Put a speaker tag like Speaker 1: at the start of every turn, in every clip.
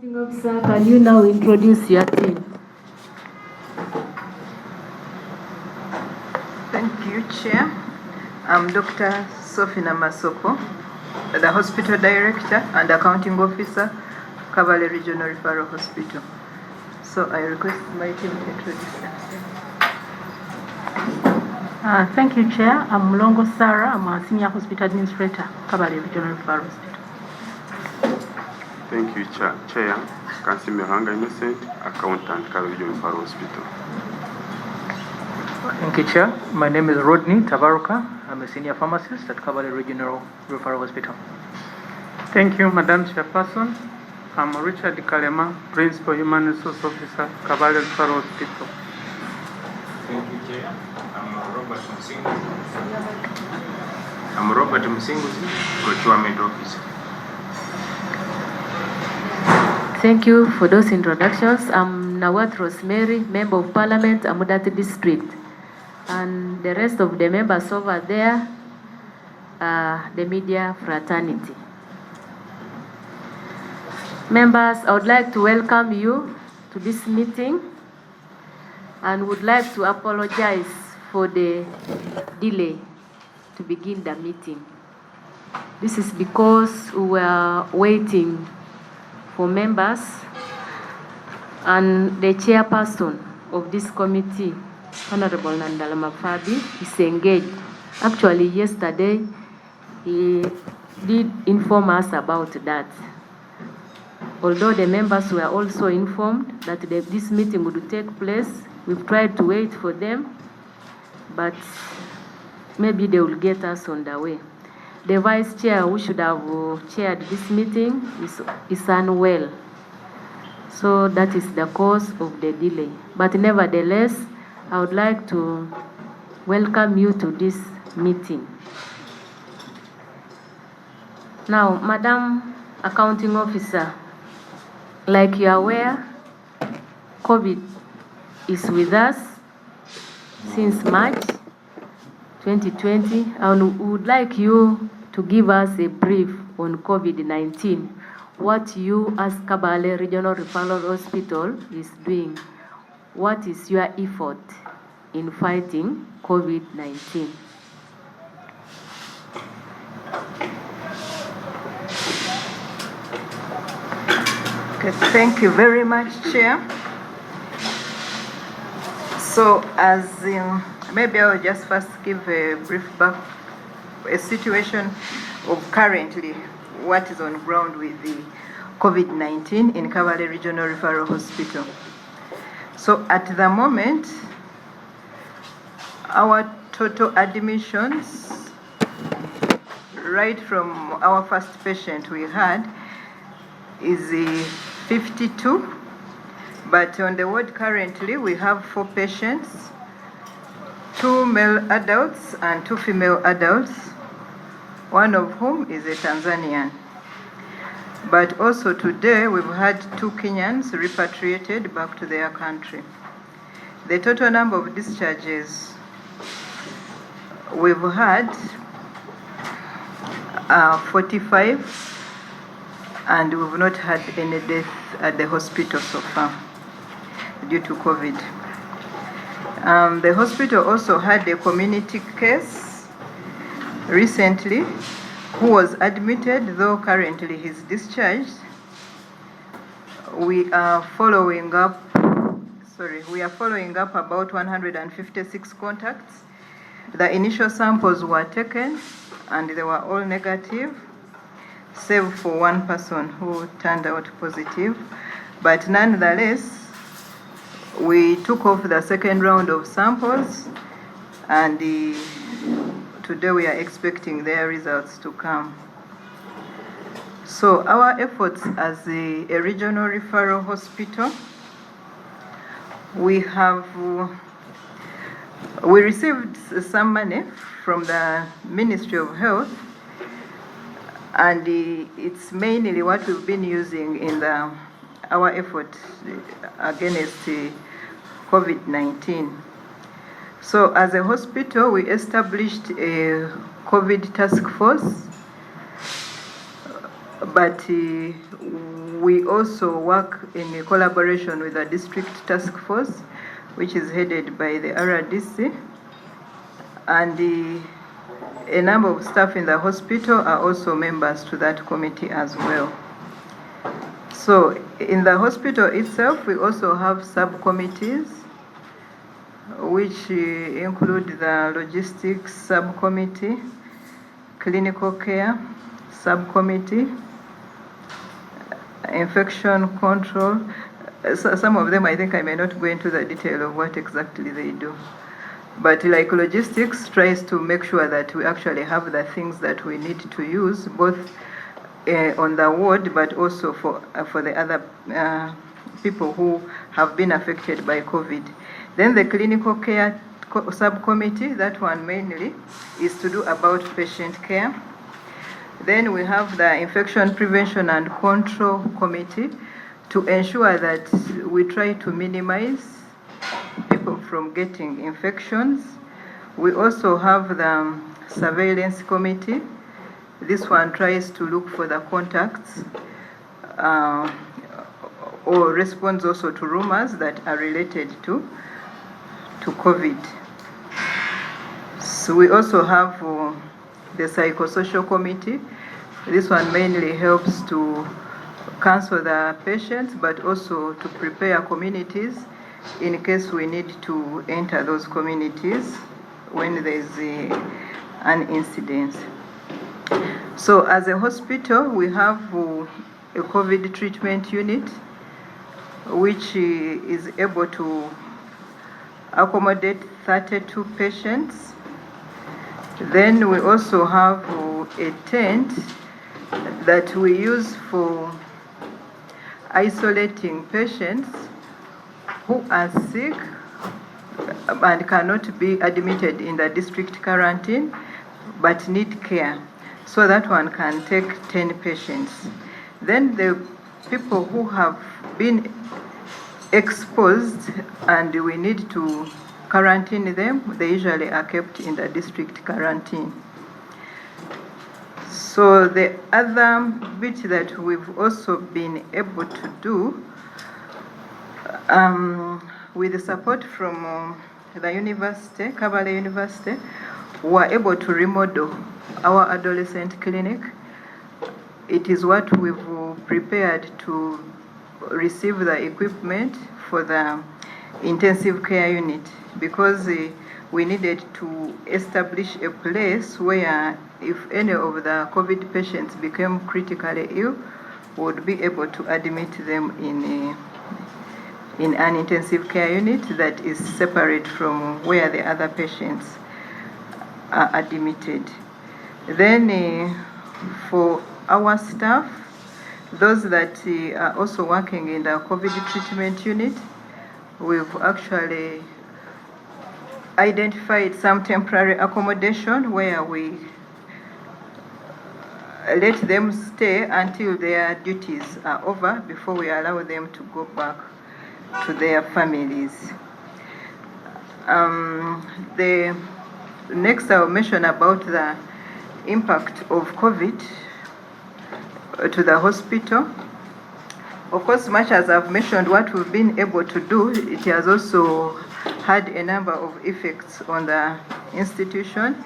Speaker 1: Accounting officer, can you now introduce your team?
Speaker 2: Thank you, Chair. I'm Dr. Sophina Masoko, the Hospital Director and Accounting Officer, Kabale Regional Referral Hospital. So I request my team to introduce themselves.
Speaker 3: Thank you, Chair. I'm Mulongo Sarah. I'm a Senior Hospital Administrator, Kabale Regional Referral Hospital.
Speaker 4: Thank you, Chair. Kansi Miranga Innocent, Accountant, Kabale Regional Referral Hospital.
Speaker 5: Thank you, Chair. My name is Rodney Tabaruka. I'm a Senior Pharmacist at Kabale Regional Referral Hospital.
Speaker 6: Thank you, Madam Chairperson. I'm Richard Kalema, Principal Human Resource Officer, Kabale Referral Hospital.
Speaker 7: Thank you, Chair. I'm Robert Musinguzi, Procurement Officer.
Speaker 1: Thank you for those introductions. I'm Nawat Rosemary, Member of Parliament, Amudati District. And the rest of the members over there are the media fraternity. Members, I would like to welcome you to this meeting and would like to apologize for the delay to begin the meeting. This is because we were waiting for members and the chairperson of this committee, Honorable Nandala Mafabi, is engaged. Actually, yesterday, he did inform us about that. Although the members were also informed that this meeting would take place, we've tried to wait for them, but maybe they will get us on the way. The vice chair who should have chaired this meeting is unwell. So that is the cause of the delay. But nevertheless, I would like to welcome you to this meeting. Now, Madam Accounting Officer, like you are aware, COVID is with us since March 2020, and we would like you to give us a brief on COVID-19, what you as Kabale Regional Referral Hospital is doing. What is your effort in fighting COVID-19?
Speaker 2: Okay, thank you very much, Chair. So maybe I will just first give a brief a situation of currently what is on ground with the COVID-19 in Kabale Regional Referral Hospital. So at the moment, our total admissions, right from our first patient we had, is 52. But on the ward currently, we have 4 patients, 2 male adults and 2 female adults, one of whom is a Tanzanian. But also today, we've had 2 Kenyans repatriated back to their country. The total number of discharges we've had 45, and we've not had any death at the hospital so far due to COVID. The hospital also had a community case recently who was admitted, though currently he's discharged. We are following up about 156 contacts. The initial samples were taken and they were all negative, save for one person who turned out positive. But nonetheless, we took off the second round of samples, and today we are expecting their results to come. So our efforts as a regional referral hospital, we received some money from the Ministry of Health, and it's mainly what we've been using in our effort against COVID-19. So as a hospital, we established a COVID task force but we also work in a collaboration with the district task force, which is headed by the RDC, and a number of staff in the hospital are also members to that committee as well. So in the hospital itself, we also have subcommittees, which include the logistics subcommittee, clinical care subcommittee, infection control. So some of them, I think I may not go into the detail of what exactly they do. But like logistics tries to make sure that we actually have the things that we need to use, both on the ward, but also for the other people who have been affected by COVID. Then the clinical care subcommittee, that one mainly is to do about patient care. Then we have the infection prevention and control committee to ensure that we try to minimize people from getting infections. We also have the surveillance committee. This one tries to look for the contacts or responds also to rumors that are related to COVID. So we also have the Psychosocial Committee. This one mainly helps to counsel the patients, but also to prepare communities in case we need to enter those communities when there is an incident. So as a hospital, we have a COVID treatment unit, which is able to accommodate 32 patients. Then we also have a tent that we use for isolating patients who are sick and cannot be admitted in the district quarantine but need care. So that one can take 10 patients. Then the people who have been exposed and we need to quarantine them, they usually are kept in the district quarantine. So the other bit that we've also been able to do with the support from the university, Kabale University, we were able to remodel our adolescent clinic. It is what we've prepared to receive the equipment for the intensive care unit, because we needed to establish a place where if any of the COVID patients became critically ill, we would be able to admit them in an intensive care unit that is separate from where the other patients are admitted. Then for our staff, those that are also working in the COVID treatment unit, we've actually identified some temporary accommodation where we let them stay until their duties are over before we allow them to go back to their families. The next I'll mention about the impact of COVID to the hospital. Of course, much as I've mentioned what we've been able to do, it has also had a number of effects on the institution.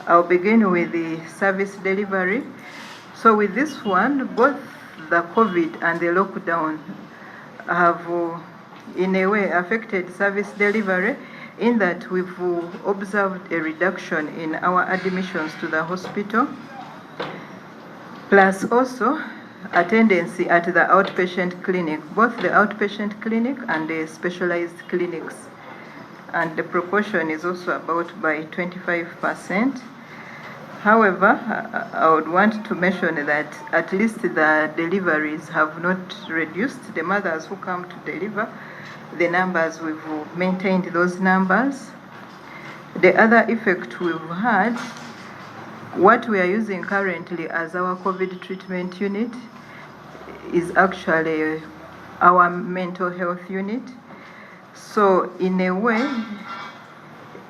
Speaker 2: I'll begin with the service delivery. So with this one, both the COVID and the lockdown have in a way affected service delivery, in that we've observed a reduction in our admissions to the hospital, plus also attendance at the outpatient clinic, both the outpatient clinic and the specialized clinics. And the proportion is also about by 25%. However, I would want to mention that at least the deliveries have not reduced. The mothers who come to deliver, the numbers, we've maintained those numbers. The other effect we've had, what we are using currently as our COVID treatment unit is actually our mental health unit. So in a way,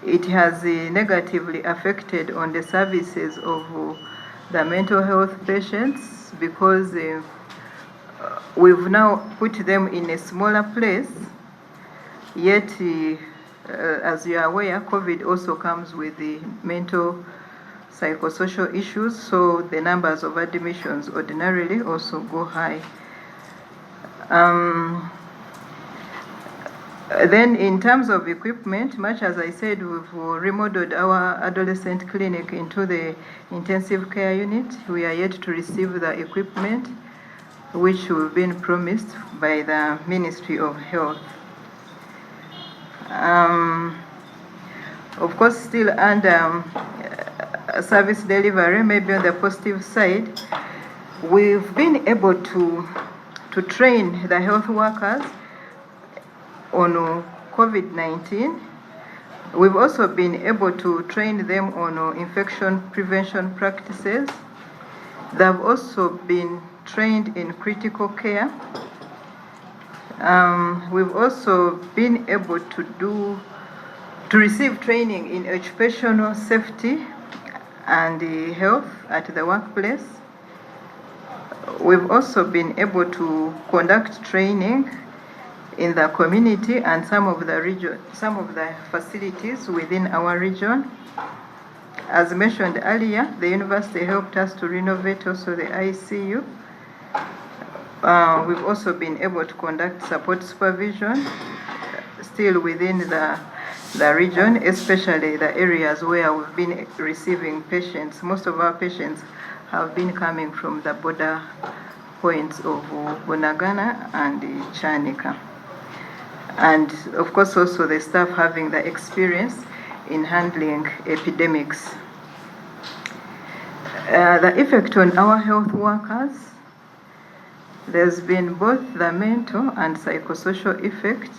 Speaker 2: it has negatively affected on the services of the mental health patients because we've now put them in a smaller place, yet as you are aware, COVID also comes with the mental psychosocial issues, so the numbers of admissions ordinarily also go high. Then in terms of equipment, much as I said, we've remodeled our adolescent clinic into the intensive care unit. We are yet to receive the equipment which we've been promised by the Ministry of Health. Of course, still under service delivery, maybe on the positive side, we've been able to train the health workers on COVID-19. We've also been able to train them on infection prevention practices. They've also been trained in critical care. We've also been able to receive training in occupational safety and health at the workplace. We've also been able to conduct training in the community and some of the facilities within our region. As mentioned earlier, the university helped us to renovate also the ICU. We've also been able to conduct support supervision still within the region, especially the areas where we've been receiving patients. Most of our patients have been coming from the border points of Bunagana and Chanika. And of course also the staff having the experience in handling epidemics. The effect on our health workers, there's been both the mental and psychosocial effect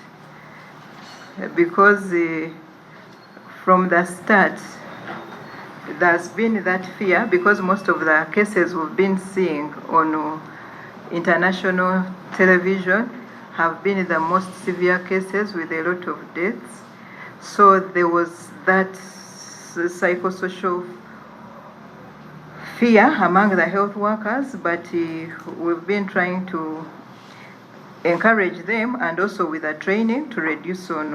Speaker 2: because from the start there's been that fear because most of the cases we've been seeing on international television have been the most severe cases with a lot of deaths. So there was that psychosocial fear among the health workers, but we've been trying to encourage them and also with the training to reduce on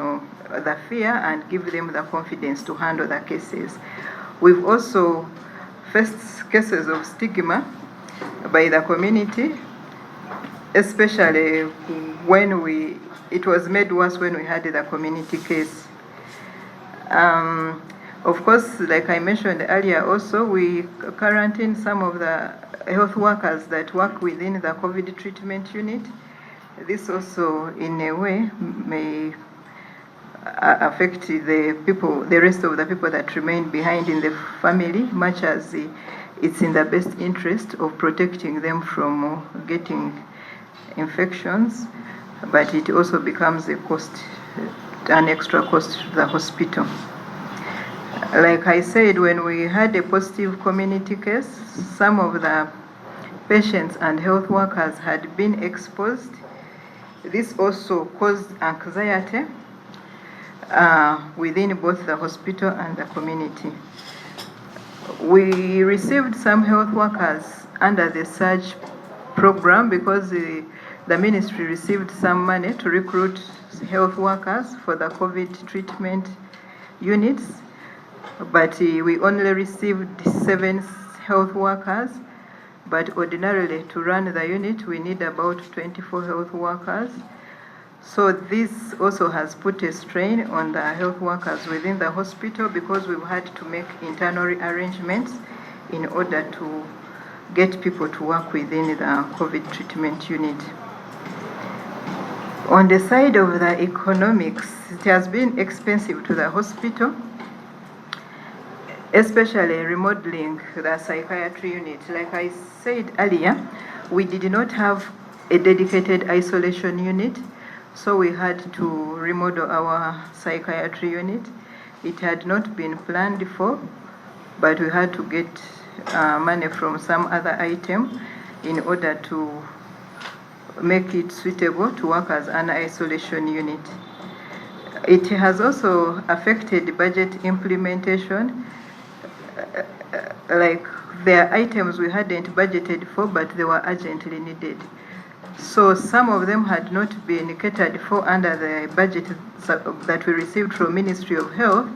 Speaker 2: the fear and give them the confidence to handle the cases. We've also faced cases of stigma by the community, especially when it was made worse when we had the community case. Of course, like I mentioned earlier also, we quarantine some of the health workers that work within the COVID treatment unit. This also, in a way, may affect the rest of the people that remain behind in the family, much as it's in the best interest of protecting them from getting infections, but it also becomes an extra cost to the hospital. Like I said, when we had a positive community case, some of the patients and health workers had been exposed. This also caused anxiety within both the hospital and the community. We received some health workers under the surge program because the ministry received some money to recruit health workers for the COVID treatment units, but we only received 7 health workers, but ordinarily to run the unit we need about 24 health workers. So this also has put a strain on the health workers within the hospital because we've had to make internal arrangements in order to get people to work within the COVID treatment unit. On the side of the economics, it has been expensive to the hospital, especially remodeling the psychiatry unit. Like I said earlier, we did not have a dedicated isolation unit, so we had to remodel our psychiatry unit. It had not been planned for, but we had to get money from some other item in order to make it suitable to work as an isolation unit. It has also affected budget implementation. Like there are items we hadn't budgeted for, but they were urgently needed. So some of them had not been catered for under the budget that we received from Ministry of Health.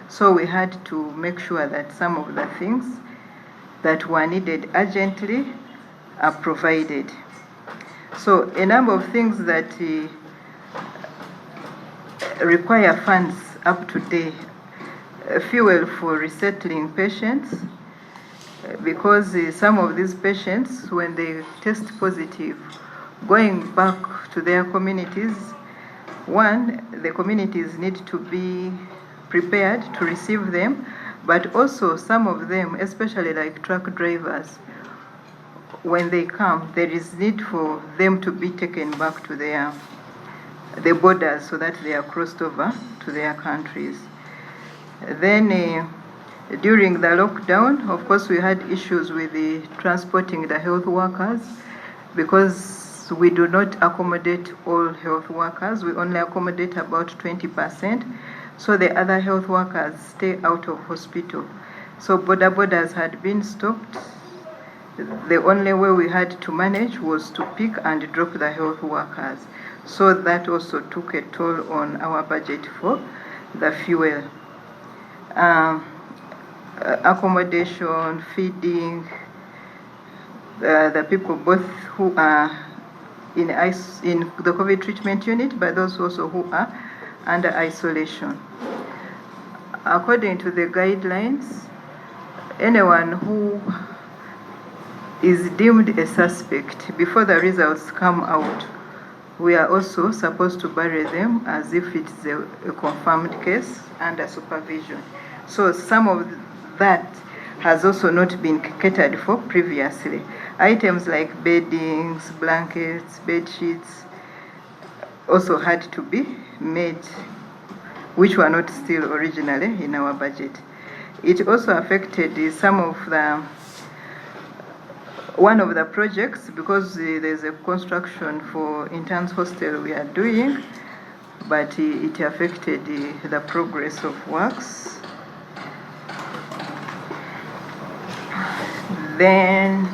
Speaker 2: So we had to make sure that some of the things that were needed urgently are provided. So a number of things that require funds up to date: fuel for resettling patients, because some of these patients, when they test positive, going back to their communities, one, the communities need to be prepared to receive them, but also some of them, especially like truck drivers, when they come, there is need for them to be taken back to the borders so that they are crossed over to their countries. Then during the lockdown, of course, we had issues with the transporting the health workers, because we do not accommodate all health workers. We only accommodate about 20%. So the other health workers stay out of hospital. So borders had been stopped. The only way we had to manage was to pick and drop the health workers. So that also took a toll on our budget for the fuel. Accommodation, feeding, the people both who are in the COVID treatment unit, but those also who are under isolation. According to the guidelines, anyone who is deemed a suspect, before the results come out, we are also supposed to bury them as if it's a confirmed case under supervision. So some of that has also not been catered for previously. Items like beddings, blankets, bed sheets also had to be made, which were not still originally in our budget. It also affected one of the projects, because there's a construction for interns hostel we are doing, but it affected the progress of works. Then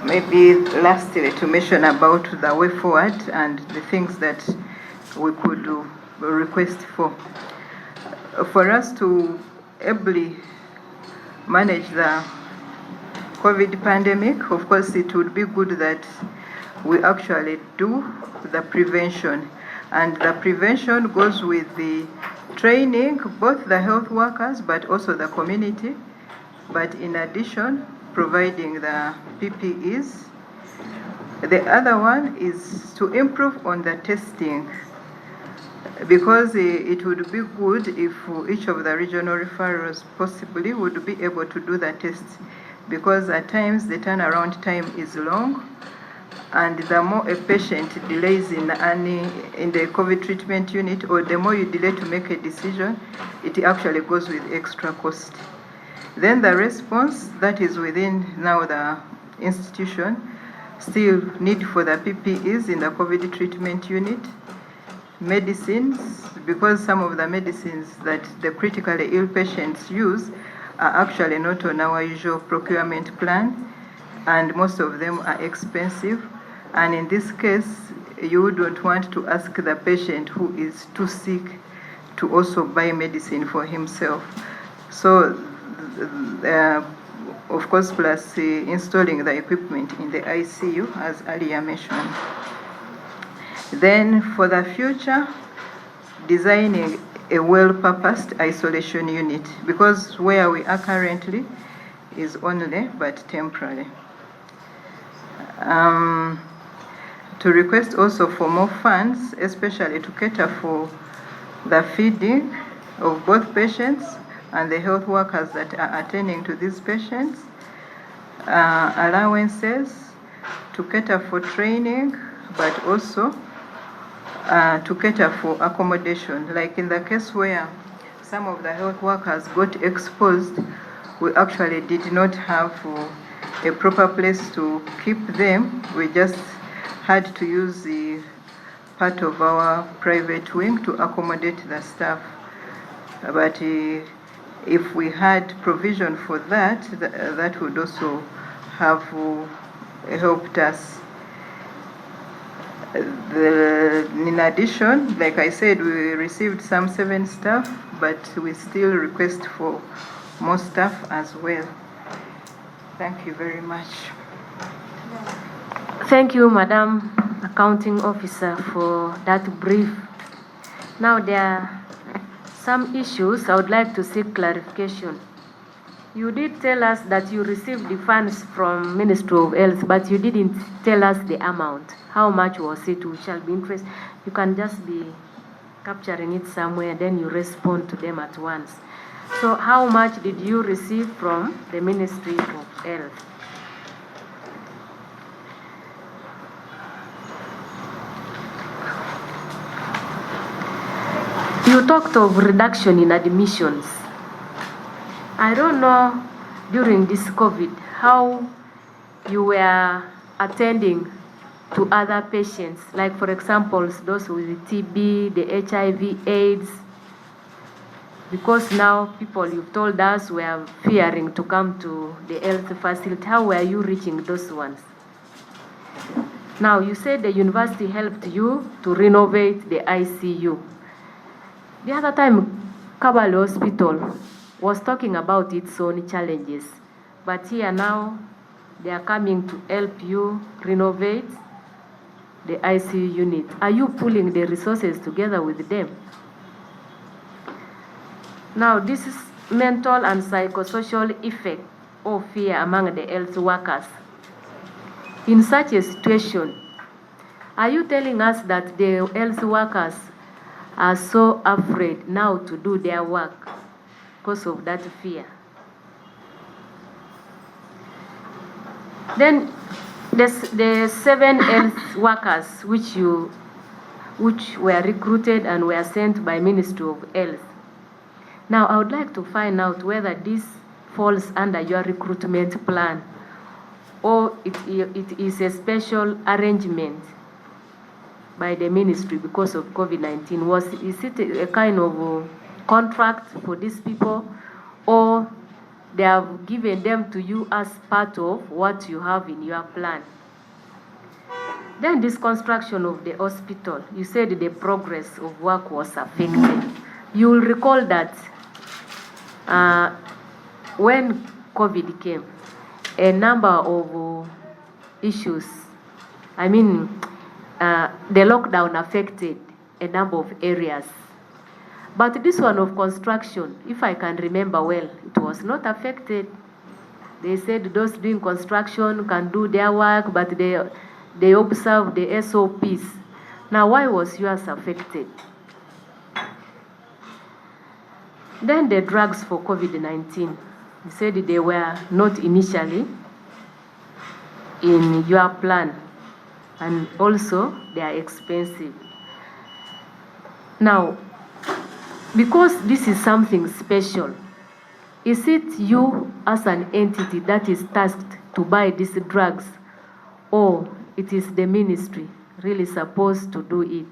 Speaker 2: maybe lastly to mention about the way forward and the things that we could request for. For us to ably manage the COVID pandemic, of course, it would be good that we actually do the prevention. And the prevention goes with the training, both the health workers, but also the community. But in addition, providing the PPEs. The other one is to improve on the testing, because it would be good if each of the regional referrals possibly would be able to do the tests, because at times the turnaround time is long, and the more a patient delays in the COVID treatment unit, or the more you delay to make a decision, it actually goes with extra cost. Then the response that is within now the institution, still need for the PPEs in the COVID treatment unit, medicines, because some of the medicines that the critically ill patients use are actually not on our usual procurement plan, and most of them are expensive. And in this case, you wouldn't want to ask the patient who is too sick to also buy medicine for himself. So, of course, plus installing the equipment in the ICU, as earlier mentioned. Then for the future, designing a well-purposed isolation unit, because where we are currently is only but temporary. To request also for more funds, especially to cater for the feeding of both patients and the health workers that are attending to these patients, allowances to cater for training, but also to cater for accommodation. Like in the case where some of the health workers got exposed, we actually did not have a proper place to keep them. We just had to use the part of our private wing to accommodate the staff. But if we had provision for that, that would also have helped us. In addition, like I said, we received some 7 staff, but we still request for more staff as well. Thank you very much.
Speaker 1: Thank you, Madam Accounting Officer, for that brief. Now there are some issues I would like to seek clarification. You did tell us that you received the funds from Ministry of Health, but you didn't tell us the amount. How much was it? We shall be interested. You can just be capturing it somewhere, then you respond to them at once. So how much did you receive from the Ministry of Health? You talked of reduction in admissions. I don't know during this COVID how you were attending to other patients, like for example, those with TB, the HIV, AIDS, because now people, you've told us, were fearing to come to the health facility. How were you reaching those ones? Now, you said the university helped you to renovate the ICU. The other time, Kabale Hospital was talking about its own challenges, but here now, they are coming to help you renovate the ICU unit. Are you pulling the resources together with them? Now, this is mental and psychosocial effect or fear among the health workers. In such a situation, are you telling us that the health workers are so afraid now to do their work because of that fear? Then the 7 health workers which were recruited and were sent by Ministry of Health. Now, I would like to find out whether this falls under your recruitment plan or it is a special arrangement by the ministry because of COVID-19. Is it a kind of contract for these people, or they have given them to you as part of what you have in your plan? Then this construction of the hospital, you said the progress of work was affected. You will recall that when COVID came, a number of issues, the lockdown affected a number of areas. But this one of construction, if I can remember well, it was not affected. They said those doing construction can do their work, but they observe the SOPs. Now, why was yours affected? Then the drugs for COVID-19. You said they were not initially in your plan, and also they are expensive. Now, because this is something special, is it you as an entity that is tasked to buy these drugs, or it is the ministry really supposed to do it?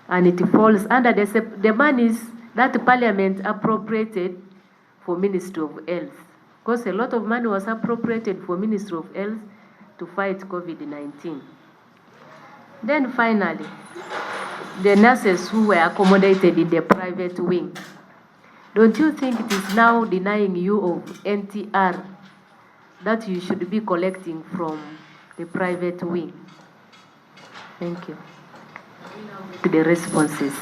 Speaker 1: And it falls under the monies that the Parliament appropriated for Ministry of Health, because a lot of money was appropriated for Ministry of Health to fight COVID-19. Then finally, the nurses who were accommodated in the private wing, don't you think it is now denying you of NTR that you should be collecting from the private wing? Thank you. To the responses.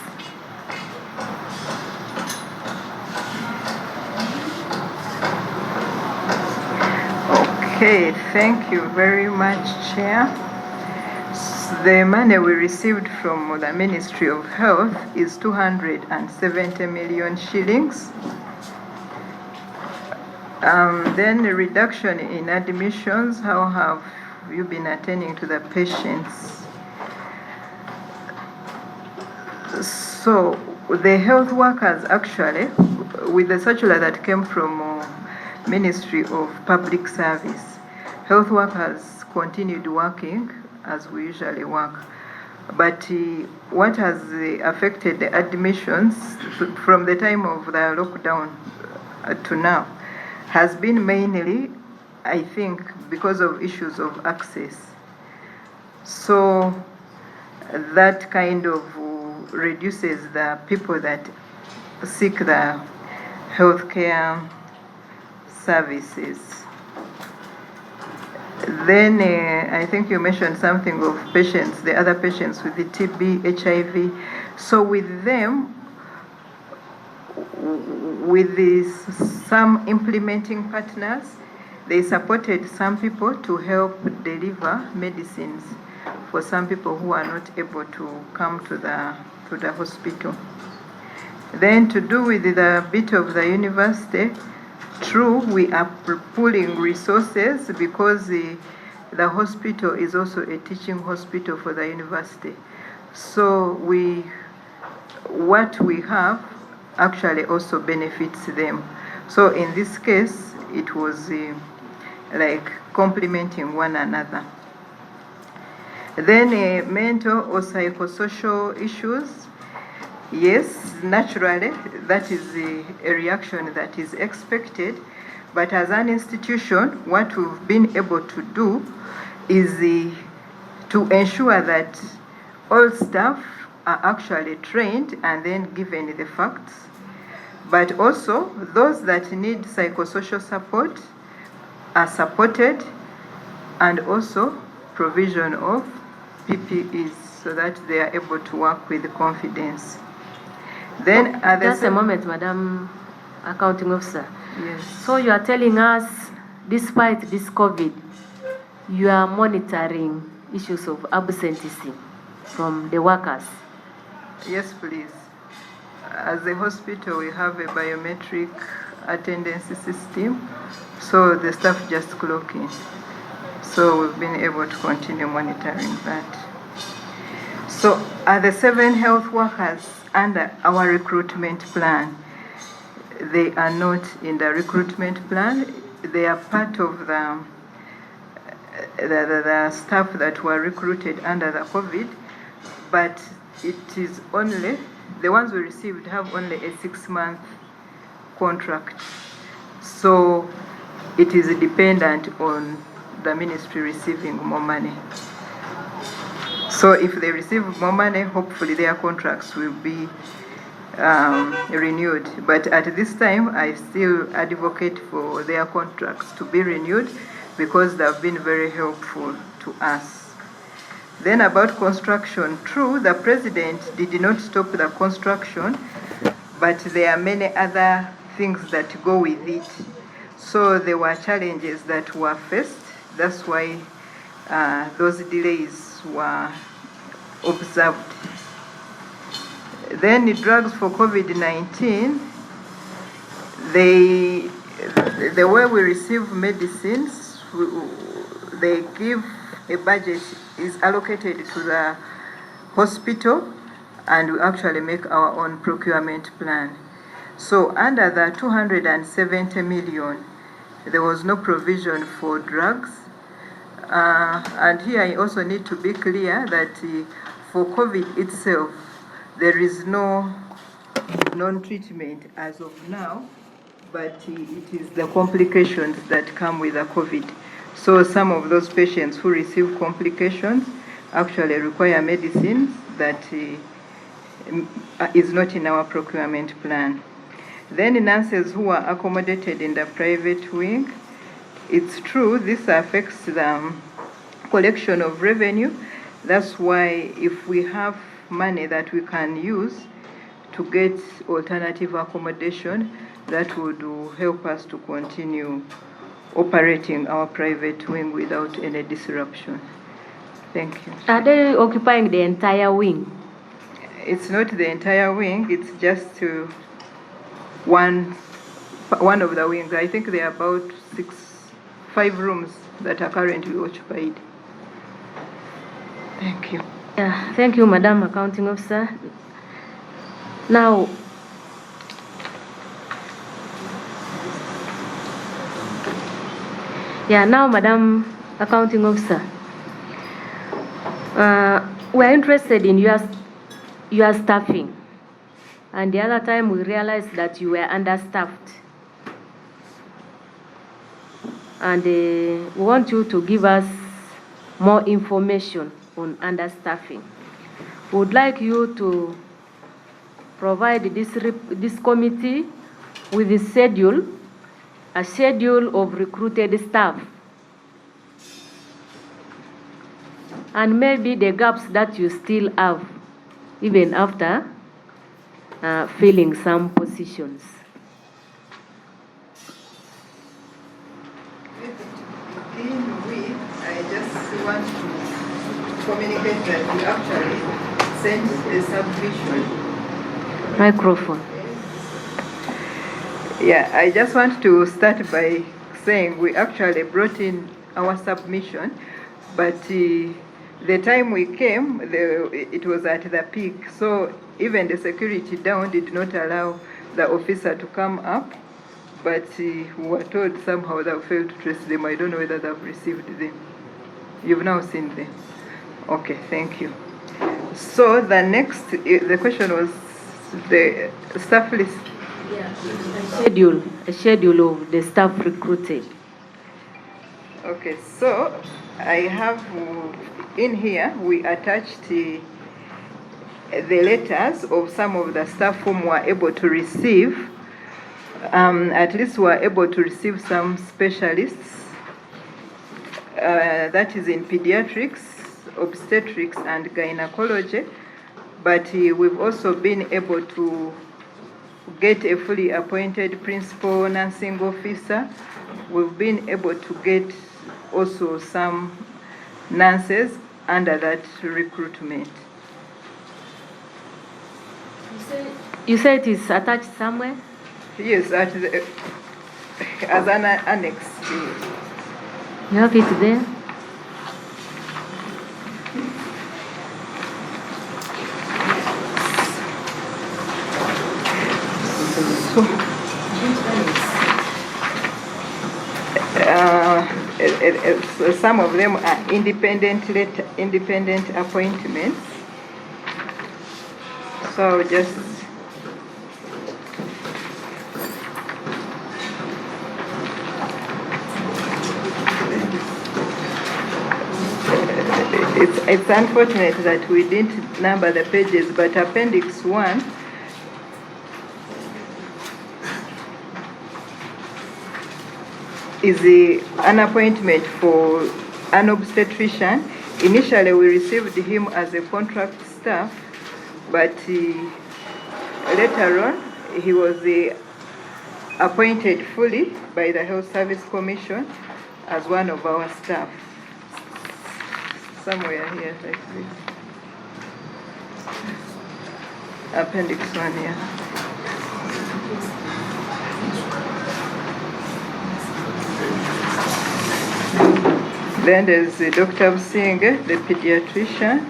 Speaker 2: Okay, thank you very much, Chair. The money we received from the Ministry of Health is 270 million shillings. Then the reduction in admissions, how have you been attending to the patients? So the health workers actually, with the circular that came from Ministry of Public Service, health workers continued working as we usually work. But what has affected the admissions from the time of the lockdown to now has been mainly, I think, because of issues of access. So that kind of reduces the people that seek the healthcare services. Then I think you mentioned something of patients, the other patients with the TB, HIV. So with them, with some implementing partners, they supported some people to help deliver medicines for some people who are not able to come to the hospital. Then to do with the bit of the university, true, we are pooling resources because the hospital is also a teaching hospital for the university. So what we have actually also benefits them. So in this case, it was like complementing one another. Then mental or psychosocial issues. Yes, naturally, that is a reaction that is expected. But as an institution, what we've been able to do is to ensure that all staff are actually trained and then given the facts. But also, those that need psychosocial support are supported, and also provision of PPEs so that they are able to work with confidence. Then
Speaker 1: just a moment, Madam Accounting Officer.
Speaker 2: Yes.
Speaker 1: So you are telling us, despite this COVID, you are monitoring issues of absenteeism from the workers?
Speaker 2: Yes, please. As a hospital, we have a biometric attendance system, so the staff just clock in. So we've been able to continue monitoring that. So are the 7 health workers under our recruitment plan? They are not in the recruitment plan. They are part of the staff that were recruited under the COVID, but it is only, the ones we received have only a 6-month contract. So it is dependent on the ministry receiving more money. So if they receive more money, hopefully their contracts will be renewed. But at this time, I still advocate for their contracts to be renewed because they have been very helpful to us. Then about construction, true, the president did not stop the construction, but there are many other things that go with it. So there were challenges that were faced. That's why those delays were observed. Then the drugs for COVID-19, the way we receive medicines, they give a budget is allocated to the hospital, and we actually make our own procurement plan. So under the 270 million, there was no provision for drugs. And here I also need to be clear that for COVID itself, there is no non-treatment as of now, but it is the complications that come with the COVID. So some of those patients who receive complications actually require medicines that is not in our procurement plan. Then nurses who are accommodated in the private wing, it's true, this affects the collection of revenue. That's why if we have money that we can use to get alternative accommodation, that would help us to continue operating our private wing without any disruption. Thank you.
Speaker 1: Are they occupying the entire wing?
Speaker 2: It's not the entire wing, it's just one of the wings. I think there are about 5 rooms that are currently occupied. Thank you.
Speaker 1: Thank you, Madam Accounting Officer. Now, Madam Accounting Officer, we're interested in your staffing. And the other time we realized that you were understaffed. And we want you to give us more information on understaffing. We would like you to provide this committee with a schedule of recruited staff, and maybe the gaps that you still have, even after filling some positions.
Speaker 2: I just want to communicate that we actually sent a submission.
Speaker 1: Microphone.
Speaker 2: Yeah, I just want to start by saying we actually brought in our submission, but the time we came, it was at the peak. So even the security down did not allow the officer to come up, but we were told somehow they failed to trace them. I don't know whether they've received them. You've now seen them. Okay, thank you. So the next, the question was the staff list.
Speaker 1: A schedule of the staff recruited.
Speaker 2: Okay, so I have in here, we attached the letters of some of the staff whom were able to receive, at least were able to receive some specialists, that is in pediatrics, obstetrics, and gynecology, but we've also been able to get a fully appointed principal nursing officer. We've been able to get also some nurses under that recruitment.
Speaker 1: You said it is attached somewhere?
Speaker 2: Yes, as an annex.
Speaker 1: You have it there?
Speaker 2: Some of them are independent appointments. So just it's unfortunate that we didn't number the pages, but Appendix 1 is an appointment for an obstetrician. Initially, we received him as a contract staff, but later on, he was appointed fully by the Health Service Commission as one of our staff. Somewhere here, like this. Appendix 1 here. Then there's Dr. Msinge, the pediatrician.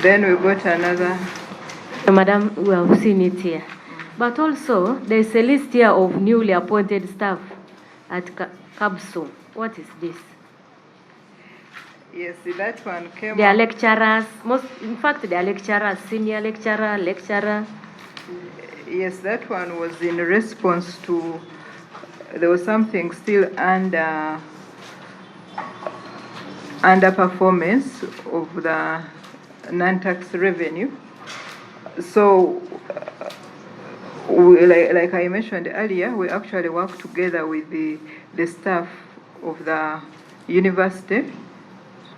Speaker 2: Then we got another.
Speaker 1: Madam, we have seen it here. But also, there's a list here of newly appointed staff at CABSO. What is this?
Speaker 2: Yes, that one came.
Speaker 1: They are lecturers. In fact, they are lecturers, senior lecturer, lecturer.
Speaker 2: Yes, that one was in response to, there was something still underperformance of the non-tax revenue. So, like I mentioned earlier, we actually work together with the staff of the university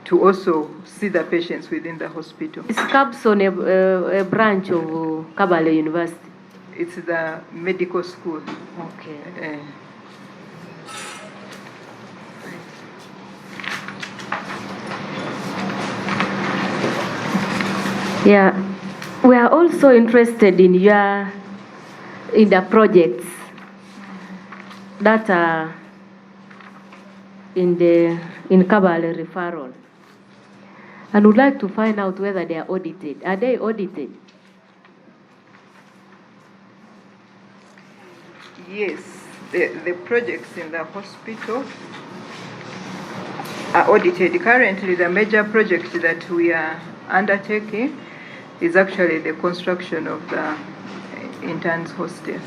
Speaker 2: to also see the patients within the hospital.
Speaker 1: Is CABSO a branch of Kabale University?
Speaker 2: It's the medical school.
Speaker 1: Okay. Yeah, we are also interested in the projects that are in Kabale Referral, and would like to find out whether they are audited. Are they audited?
Speaker 2: Yes, the projects in the hospital are audited. Currently, the major project that we are undertaking is actually the construction of the interns hostel.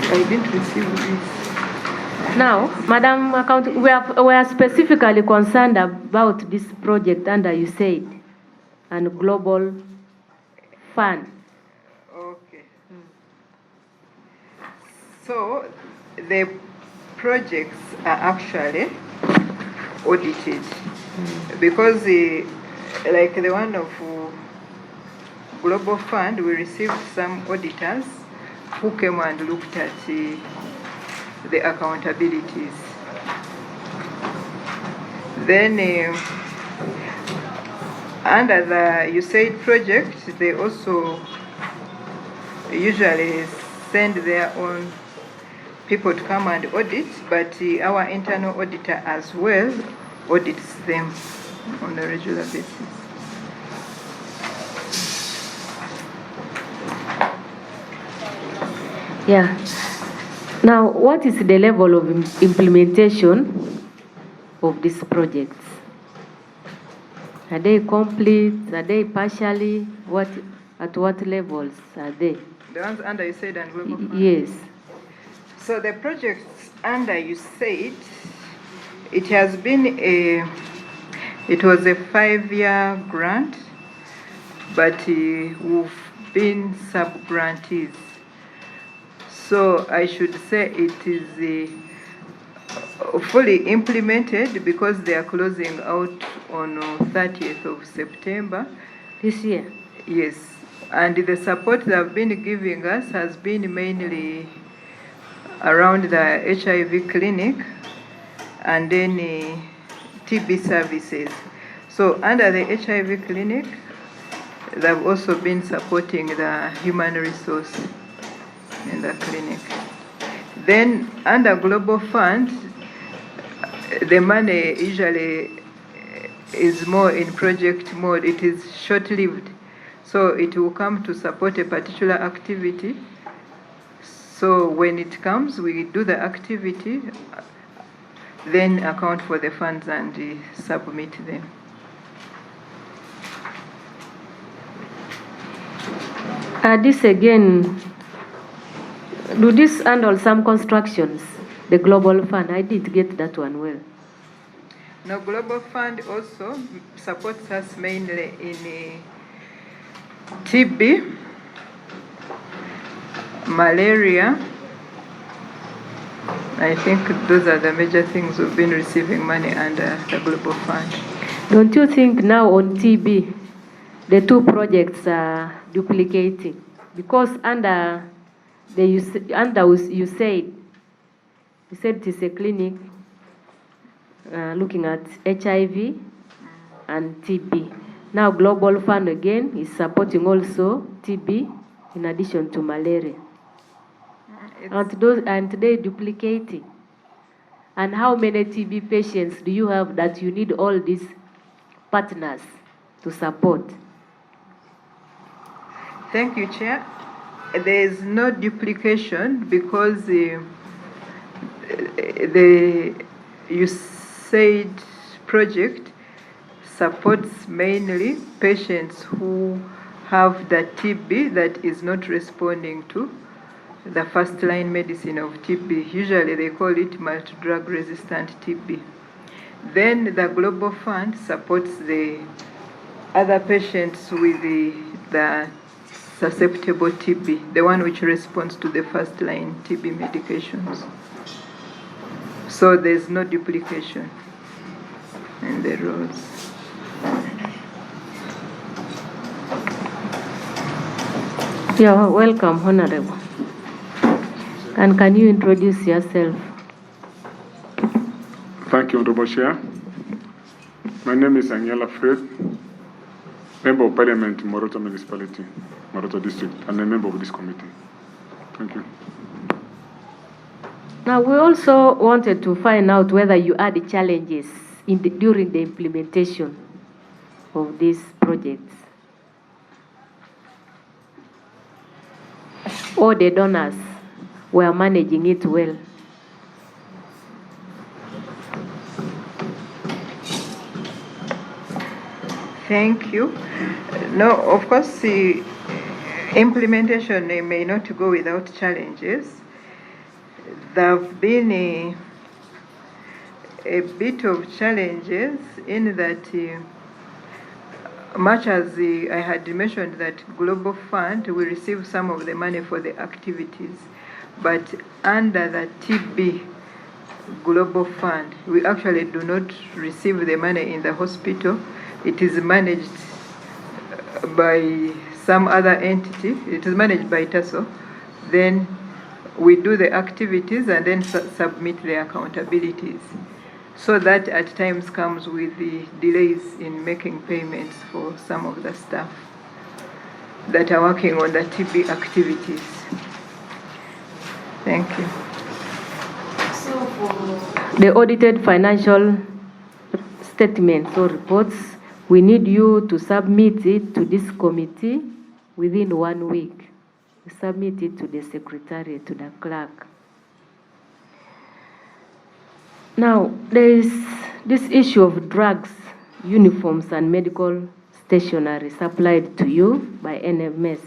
Speaker 2: I didn't receive this.
Speaker 1: Now, Madam Accountant, we are specifically concerned about this project under USAID and Global Fund.
Speaker 2: Okay. So the projects are actually audited because like the one of Global Fund, we received some auditors who came and looked at the accountabilities. Then under the USAID project, they also usually send their own people to come and audit, but our internal auditor as well audits them on a regular basis.
Speaker 1: Yeah. Now, what is the level of implementation of these projects? Are they complete? Are they partially? At what levels are they?
Speaker 2: The ones under USAID and Global Fund?
Speaker 1: Yes.
Speaker 2: So the projects under USAID, it has been it was a 5-year grant, but we've been sub-grantees. So I should say it is fully implemented because they are closing out on 30th of September.
Speaker 1: This year?
Speaker 2: Yes. And the support they have been giving us has been mainly around the HIV clinic and then TB services. So under the HIV clinic, they've also been supporting the human resource in the clinic. Then under Global Fund, the money usually is more in project mode. It is short-lived. So it will come to support a particular activity. So when it comes, we do the activity, then account for the funds and submit them.
Speaker 1: This again, do this handle some constructions, the Global Fund? I didn't get that one well.
Speaker 2: Now, Global Fund also supports us mainly in TB, malaria. I think those are the major things we've been receiving money under the Global Fund.
Speaker 1: Don't you think now on TB, the two projects are duplicating? Because you said it is a clinic looking at HIV and TB. Now Global Fund again is supporting also TB in addition to malaria. And they duplicating. And how many TB patients do you have that you need all these partners to support?
Speaker 2: Thank you, Chair. There is no duplication because the USAID project supports mainly patients who have the TB that is not responding to the first-line medicine of TB. Usually they call it multi-drug resistant TB. Then the Global Fund supports the other patients with the susceptible TB, the one which responds to the first-line TB medications. So there's no duplication in the roles.
Speaker 1: You're welcome, Honorable. And can you introduce yourself?
Speaker 8: Thank you, Honorable Chair. My name is Angela Fred, Member of Parliament in Moroto Municipality, Moroto District, and a member of this committee. Thank you.
Speaker 1: Now, we also wanted to find out whether you had challenges during the implementation of these projects. all the donors were managing it well.
Speaker 2: Thank you. No, of course, the implementation may not go without challenges. There have been a bit of challenges in that much as I had mentioned that Global Fund, we receive some of the money for the activities, but under the TB Global Fund, we actually do not receive the money in the hospital. It is managed by some other entity. It is managed by TASO. Then we do the activities and then submit the accountabilities. So that at times comes with the delays in making payments for some of the staff that are working on the TB activities. Thank you.
Speaker 1: So for the audited financial statements or reports, we need you to submit it to this committee within 1 week. Submit it to the secretary, to the clerk. Now, there is this issue of drugs, uniforms, and medical stationery supplied to you by NMS.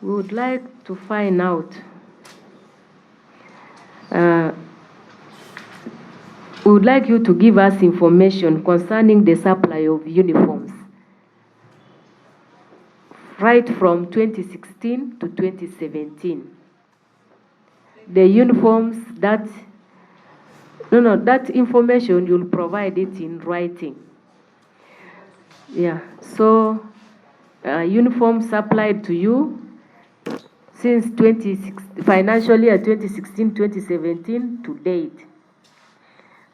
Speaker 1: We would like to find out, we would like you to give us information concerning the supply of uniforms right from 2016 to 2017. The uniforms that information you'll provide it in writing. Yeah, so uniforms supplied to you since financial year 2016-2017 to date.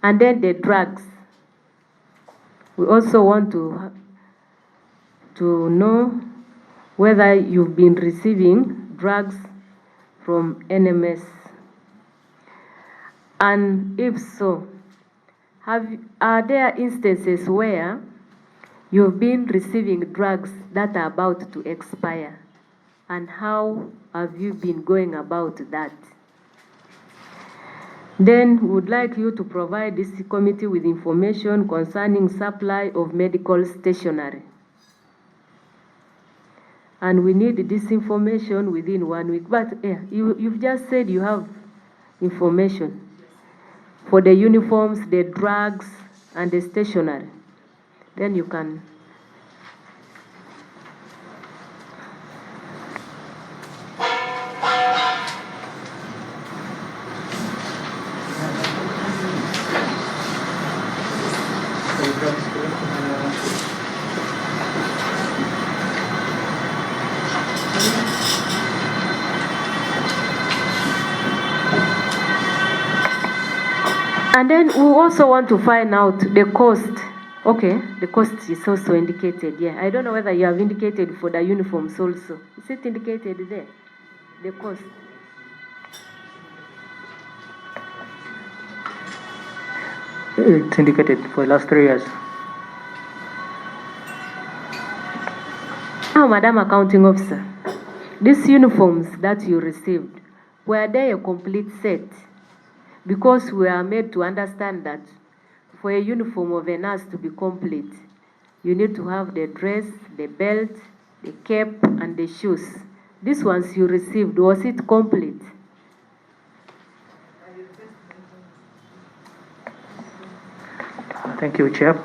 Speaker 1: And then the drugs. We also want to know whether you've been receiving drugs from NMS. And if so, are there instances where you've been receiving drugs that are about to expire? And how have you been going about that? Then we would like you to provide this committee with information concerning supply of medical stationery. And we need this information within 1 week. But you've just said you have information for the uniforms, the drugs, and the stationery. Then you can. And then we also want to find out the cost. Okay, the cost is also indicated. Yeah, I don't know whether you have indicated for the uniforms also. Is it indicated there? The cost.
Speaker 5: It's indicated for the last 3 years.
Speaker 1: Now, Madam Accounting Officer, these uniforms that you received, were they a complete set? Because we are made to understand that for a uniform of a nurse to be complete, you need to have the dress, the belt, the cap, and the shoes. These ones you received, was it complete?
Speaker 5: Thank you, Chair.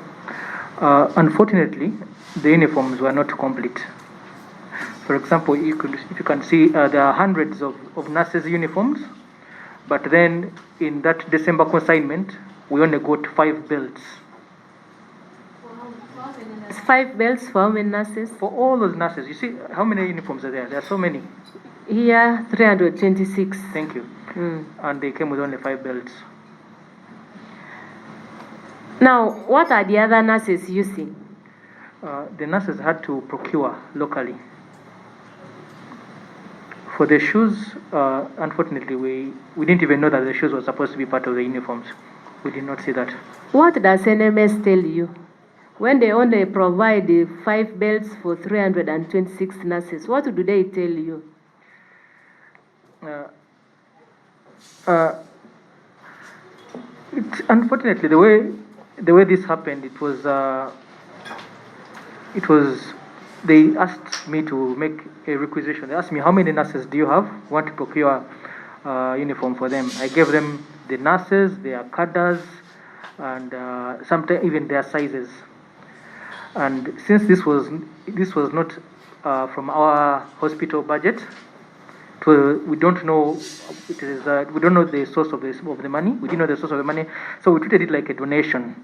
Speaker 5: Unfortunately, the uniforms were not complete. For example, if you can see, there are hundreds of nurses' uniforms, but then in that December consignment, we only got 5 belts.
Speaker 1: It's 5 belts for how many nurses?
Speaker 5: For all those nurses. You see, how many uniforms are there? There are so many.
Speaker 1: Here, 326.
Speaker 5: Thank you. And they came with only 5 belts.
Speaker 1: Now, what are the other nurses using?
Speaker 5: The nurses had to procure locally. For the shoes, unfortunately, we didn't even know that the shoes were supposed to be part of the uniforms. We did not see that.
Speaker 1: What does NMS tell you When they only provide 5 belts for 326 nurses, what do they tell you?
Speaker 5: Unfortunately, the way this happened, it was they asked me to make a requisition. They asked me, how many nurses do you have? Want to procure uniform for them. I gave them the nurses, their cadres, and sometimes even their sizes. And since this was not from our hospital budget, we don't know we don't know the source of the money. We didn't know the source of the money, so we treated it like a donation.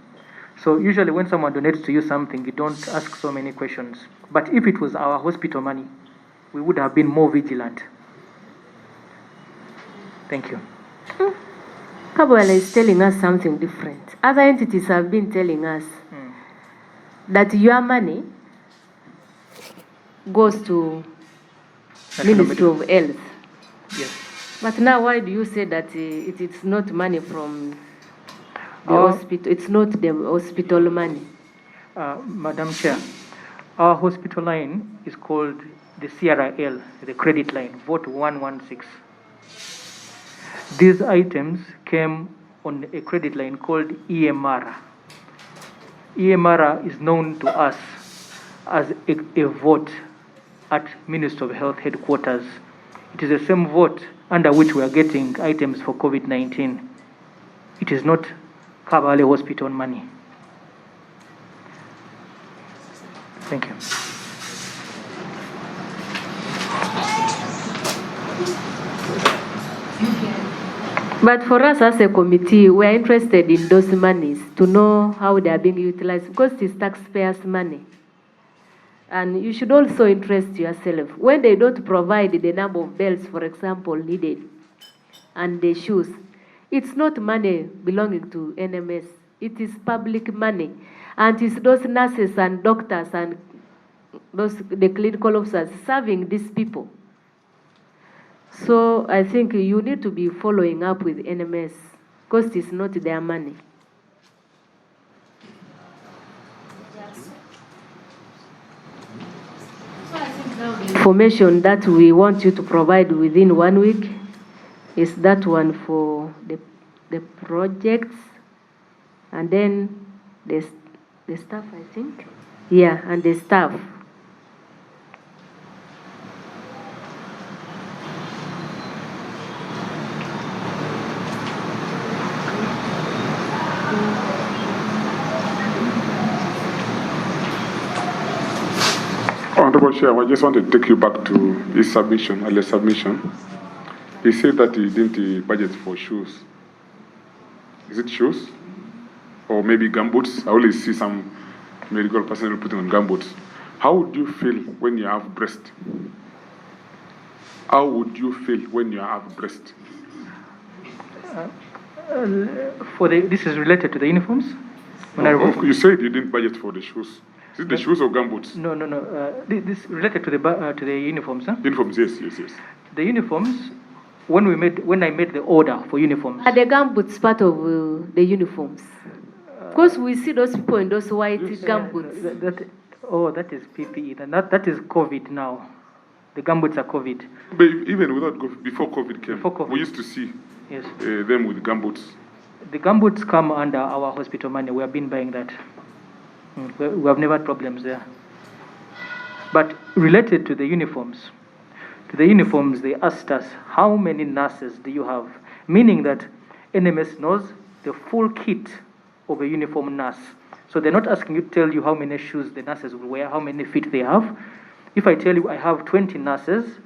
Speaker 5: So usually when someone donates to you something, you don't ask so many questions. But if it was our hospital money, we would have been more vigilant. Thank you.
Speaker 1: Kabale is telling us something different. Other entities have been telling us that your money goes to Ministry of Health.
Speaker 5: Yes.
Speaker 1: But now why do you say that it is not money from the hospital? It's not the hospital money.
Speaker 5: Madam Chair, our hospital line is called the CRL, the credit line, vote 116. These items came on a credit line called EMR. EMR is known to us as a vote at Ministry of Health headquarters. It is the same vote under which we are getting items for COVID-19. It is not Kabale Hospital money. Thank you.
Speaker 1: But for us as a committee, we are interested in those monies to know how they are being utilized because it is taxpayers' money. And you should also interest yourself. When they don't provide the number of belts, for example, needed, and the shoes, it's not money belonging to NMS. It is public money. And it's those nurses and doctors and the clinical officers serving these people. So I think you need to be following up with NMS because it's not their money. Information that we want you to provide within 1 week is that one for the projects, and then the staff, I think. Yeah, and the staff.
Speaker 8: Honorable Chair, I just want to take you back to his submission, earlier submission. He said that he didn't budget for shoes. Is it shoes? Or maybe gumboots? I always see some medical personnel putting on gumboots. How would you feel when you have breast? How would you feel when you have breast?
Speaker 5: This is related to the uniforms?
Speaker 8: You said you didn't budget for the shoes. Is it the shoes or gumboots?
Speaker 5: No. This is related to the uniforms, huh?
Speaker 8: Uniforms, yes.
Speaker 5: The uniforms, when I made the order for uniforms.
Speaker 1: Are the gumboots part of the uniforms? Because we see those people in those white gumboots.
Speaker 5: That is PPE. That is COVID now. The gumboots are COVID.
Speaker 8: But even without COVID, before COVID came, we used to see them with gumboots.
Speaker 5: The gumboots come under our hospital money. We have been buying that. We have never had problems there. But related to the uniforms, they asked us, how many nurses do you have? Meaning that NMS knows the full kit of a uniform nurse. So they're not asking you to tell you how many shoes the nurses will wear, how many feet they have. If I tell you I have 20 nurses,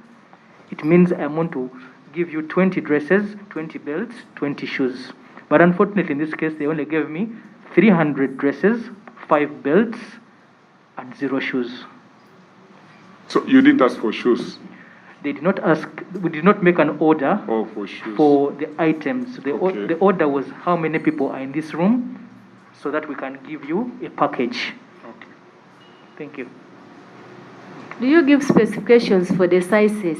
Speaker 5: it means I want to give you 20 dresses, 20 belts, 20 shoes. But unfortunately, in this case, they only gave me 300 dresses, 5 belts, and 0 shoes.
Speaker 8: So you didn't ask for shoes?
Speaker 5: They did not ask. We did not make an order
Speaker 8: for shoes.
Speaker 5: For the items. The order was how many people are in this room, so that we can give you a package.
Speaker 8: Okay.
Speaker 5: Thank you.
Speaker 1: Do you give specifications for the sizes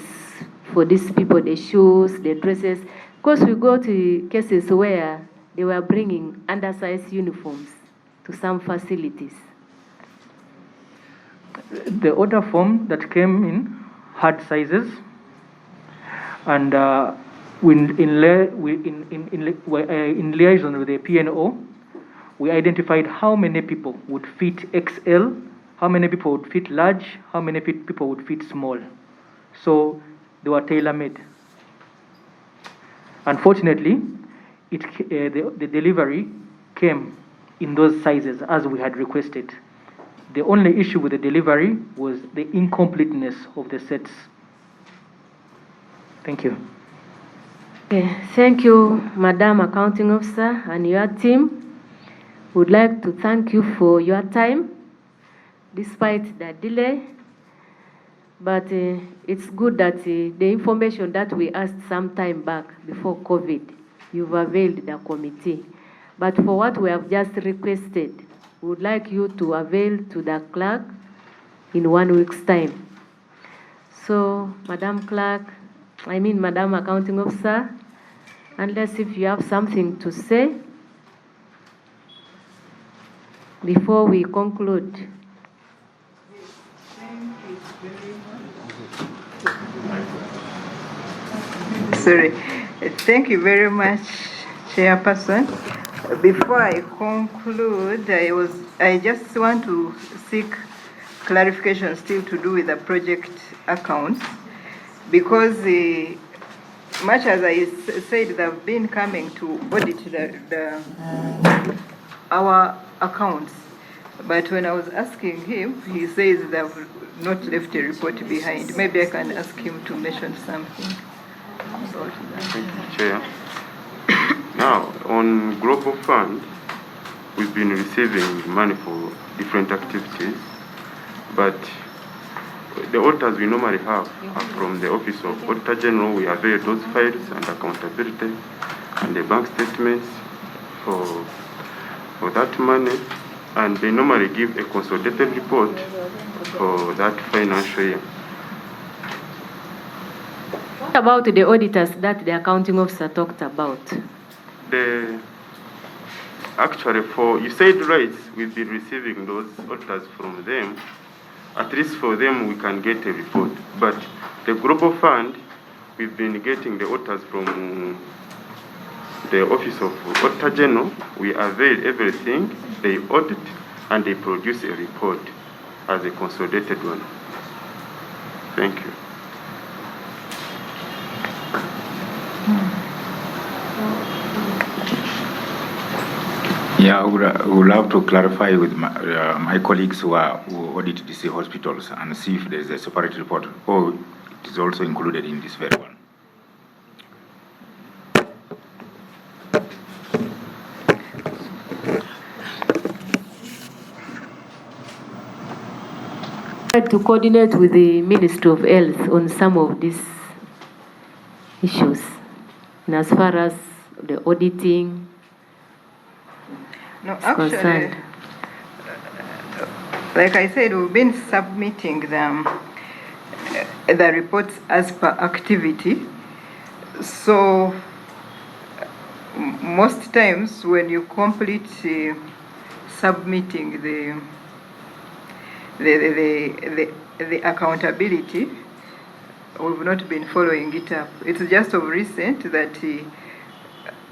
Speaker 1: for these people, the shoes, the dresses? Because we go to cases where they were bringing undersized uniforms to some facilities.
Speaker 5: the order form that came in had sizes, and in liaison with the P&O, we identified how many people would fit XL, how many people would fit large, how many people would fit small. So they were tailor-made. Unfortunately, the delivery came in those sizes as we had requested. The only issue with the delivery was the incompleteness of the sets. Thank you.
Speaker 1: Okay. Thank you, Madam Accounting Officer and your team. Would like to thank you for your time, despite the delay. But it's good that the information that we asked some time back before COVID, you've availed the committee. But for what we have just requested, we would like you to avail to the clerk in 1 week's time. So, Madam Accounting Officer, unless if you have something to say before we conclude.
Speaker 2: Sorry. Thank you very much, Chairperson. Before I conclude, I just want to seek clarification still to do with the project accounts, because much as I said, they've been coming to audit our accounts, but when I was asking him, he says they've not left a report behind. Maybe I can ask him to mention something about that.
Speaker 4: Thank you, Chair. Now, on Global Fund, we've been receiving money for different activities, but the auditors we normally have are from the Office of Auditor General. We avail those files and accountability and the bank statements for that money, and they normally give a consolidated report for that financial year.
Speaker 1: What about the auditors that the accounting officer talked about?
Speaker 4: Actually, you said right, we've been receiving those auditors from them. At least for them, we can get a report. But the Global Fund, we've been getting the auditors from the Office of Auditor General. We avail everything, they audit, and they produce a report as a consolidated one. Thank you.
Speaker 9: Yeah, I would love to clarify with my colleagues who audit DC hospitals and see if there's a separate report or it is also included in this very one.
Speaker 1: To coordinate with the Ministry of Health on some of these issues, and as far as the auditing.
Speaker 2: No, actually, like I said, we've been submitting them, the reports as per activity. So most times when you complete submitting the accountability, we've not been following it up. It's just of recent that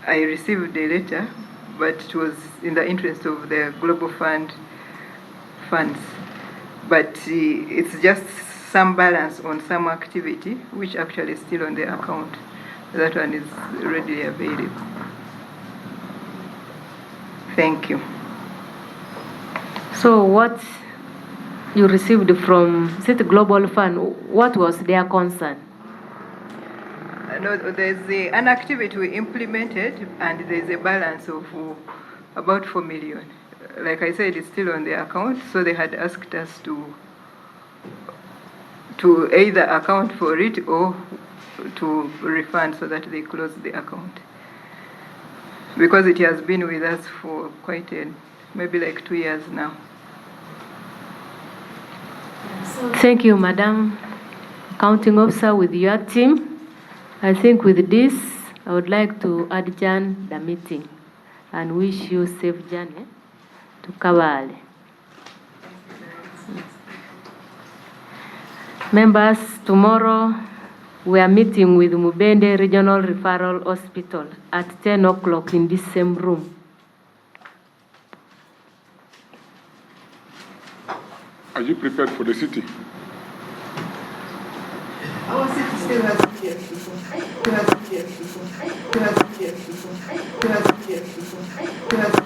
Speaker 2: I received a letter, but it was in the interest of the Global funds. But it's just some balance on some activity, which actually is still on the account. That one is readily available. Thank you.
Speaker 1: So what you received from the Global Fund, what was their concern?
Speaker 2: No, there's an activity we implemented, and there's a balance of about 4 million. Like I said, it's still on the account, so they had asked us to either account for it or to refund so that they close the account. Because it has been with us for quite maybe like 2 years now.
Speaker 1: Thank you, Madam Accounting Officer, with your team. I think with this, I would like to adjourn the meeting and wish you safe journey to Kabale. Members, tomorrow we are meeting with Mubende Regional Referral Hospital at 10 o'clock in this same room.
Speaker 8: Are you prepared for the city?
Speaker 2: Our city still has people. Still has people. Still has people. Still has people. Still has people.